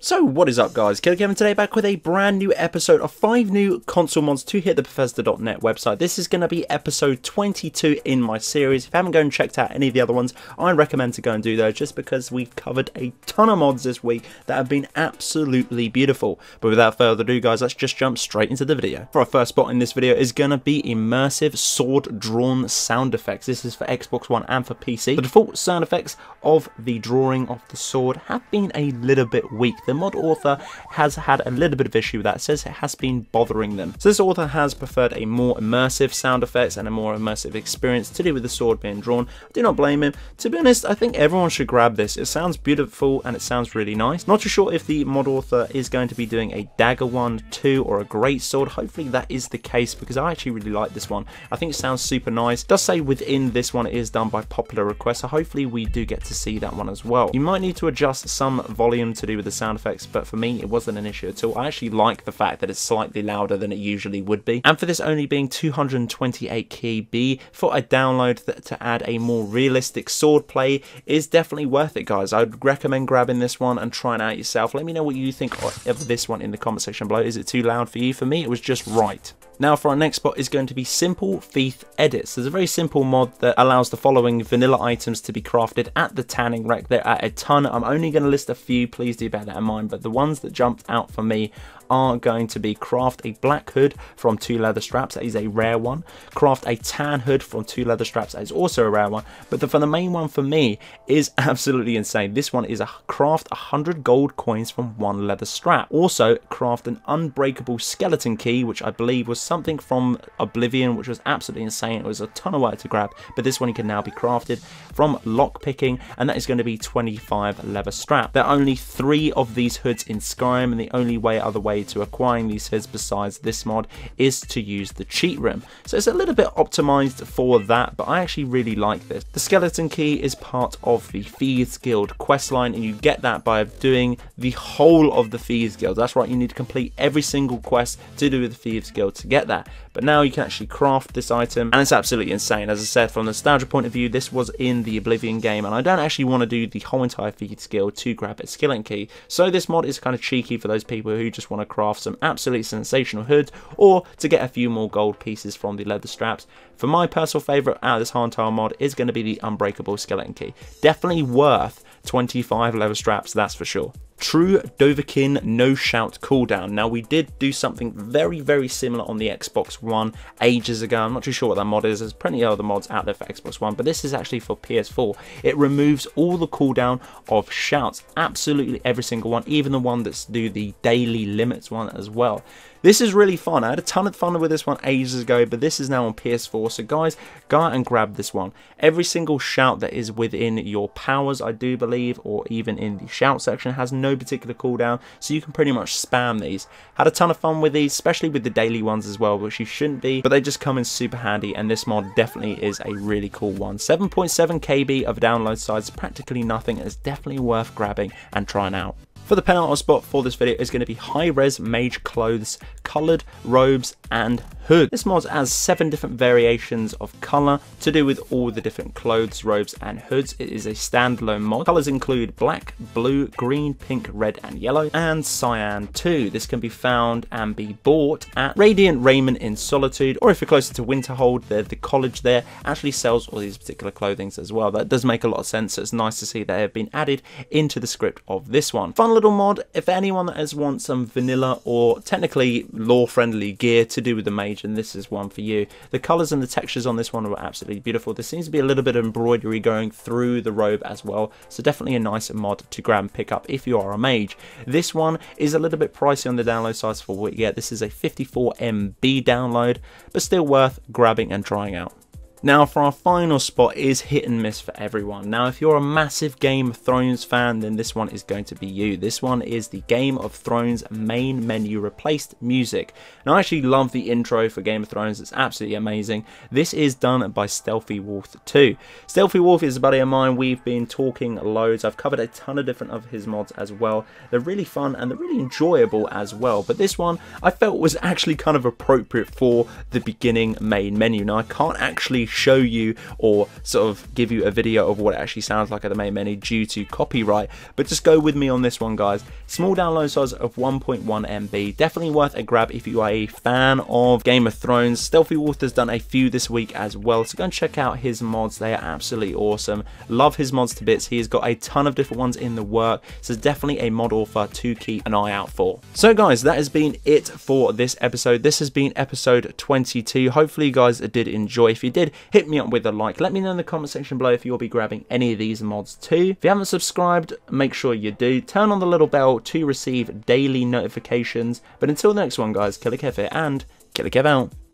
So what is up guys, Killerkev, and today back with a brand new episode of 5 new console mods to hit the Bethesda.net website. This is going to be episode 22 in my series. If you haven't gone and checked out any of the other ones, I recommend to go and do those just because we've covered a ton of mods this week that have been absolutely beautiful. But without further ado guys, let's just jump straight into the video. For our first spot in this video is going to be immersive sword drawn sound effects. This is for Xbox One and for PC. The default sound effects of the drawing of the sword have been a little bit weak. The mod author has had a little bit of issue with that. It says it has been bothering them. So this author has preferred a more immersive sound effects and a more immersive experience to do with the sword being drawn. I do not blame him. To be honest, I think everyone should grab this. It sounds beautiful and it sounds really nice. Not too sure if the mod author is going to be doing a dagger one too or a great sword. Hopefully that is the case because I actually really like this one. I think it sounds super nice. It does say within this one it is done by popular request, so hopefully we do get to see that one as well. You might need to adjust some volume to do with the sound effects, but for me it wasn't an issue at all. I actually like the fact that it's slightly louder than it usually would be, and for this only being 228 KB for a download to add a more realistic sword play is definitely worth it guys. I would recommend grabbing this one and trying it out yourself. Let me know what you think of this one in the comment section below. Is it too loud for you? For me it was just right. Now for our next spot is going to be simple thief edits. There's a very simple mod that allows the following vanilla items to be crafted at the tanning rack. There are a ton. I'm only going to list a few, please do bear that in mind, but the ones that jumped out for me are going to be craft a black hood from 2 leather straps, that is a rare one. Craft a tan hood from 2 leather straps, that is also a rare one. But for the main one for me is absolutely insane. This one is a craft 100 gold coins from 1 leather strap. Also craft an unbreakable skeleton key, which I believe was something from Oblivion, which was absolutely insane. It was a ton of work to grab, but this one can now be crafted from lockpicking, and that is going to be 25 leather strap. There are only 3 of these hoods in Skyrim, and the only other way to acquiring these hoods besides this mod is to use the cheat room. So it's a little bit optimized for that, but I actually really like this. The skeleton key is part of the Thieves Guild questline, and you get that by doing the whole of the Thieves Guild. That's right, you need to complete every single quest to do with the Thieves Guild to get that. But now you can actually craft this item, and it's absolutely insane. As I said, from a nostalgia point of view, this was in the Oblivion game, and I don't actually want to do the whole entire Thieves Guild to grab a skeleton key. So this mod is kind of cheeky for those people who just want to craft some absolutely sensational hoods or to get a few more gold pieces from the leather straps. For my personal favourite out of this whole entire mod is going to be the Unbreakable Skeleton Key. Definitely worth 25 leather straps, that's for sure. True Dovakin no shout cooldown. Now we did do something very similar on the Xbox One ages ago. I'm not too sure what that mod is. There's plenty of other mods out there for Xbox One, but this is actually for PS4. It removes all the cooldown of shouts, absolutely every single one, even the one that's do the daily limits one as well. This is really fun. I had a ton of fun with this one ages ago, but this is now on PS4. So guys, go out and grab this one. Every single shout that is within your powers, I do believe, or even in the shout section, has no particular cooldown, so you can pretty much spam these. Had a ton of fun with these, especially with the daily ones as well, which you shouldn't be, but they just come in super handy, and this mod definitely is a really cool one. 7.7 KB of download size, practically nothing. It's definitely worth grabbing and trying out. For the penultimate spot for this video is going to be HighRes Mage clothes, coloured robes and hood. This mod has 7 different variations of colour to do with all the different clothes, robes and hoods. It is a standalone mod. Colours include black, blue, green, pink, red and yellow, and cyan too. This can be found and be bought at Radiant Raiment in Solitude, or if you're closer to Winterhold, the college there actually sells all these particular clothings as well. That does make a lot of sense, so it's nice to see that they have been added into the script of this one. Fun little mod if anyone that has want some vanilla or technically lore friendly gear to do with the mage, and this is one for you. The colours and the textures on this one were absolutely beautiful. There seems to be a little bit of embroidery going through the robe as well, so definitely a nice mod to grab and pick up if you are a mage. This one is a little bit pricey on the download size for what you get. This is a 54 MB download, but still worth grabbing and trying out. Now for our final spot is hit and miss for everyone. Now if you're a massive Game of Thrones fan, then this one is going to be you. This one is the Game of Thrones main menu replaced music. Now I actually love the intro for Game of Thrones, it's absolutely amazing. This is done by Stealthy Wolf 2. Stealthy Wolf is a buddy of mine, we've been talking loads, I've covered a ton of different of his mods as well. They're really fun and they're really enjoyable as well, but this one I felt was actually kind of appropriate for the beginning main menu. Now I can't actually show you or sort of give you a video of what it actually sounds like at the main menu due to copyright, but just go with me on this one, guys. Small download size of 1.1 MB, definitely worth a grab if you are a fan of Game of Thrones. Stealthy Wolf has done a few this week as well, so go and check out his mods. They are absolutely awesome. Love his mods to bits. He has got a ton of different ones in the work, so it's definitely a mod author to keep an eye out for. So guys, that has been it for this episode. This has been episode 22. Hopefully you guys did enjoy. If you did, hit me up with a like. Let me know in the comment section below if you'll be grabbing any of these mods too. If you haven't subscribed, make sure you do. Turn on the little bell to receive daily notifications. But until the next one, guys, Killerkev here, and Killerkev out.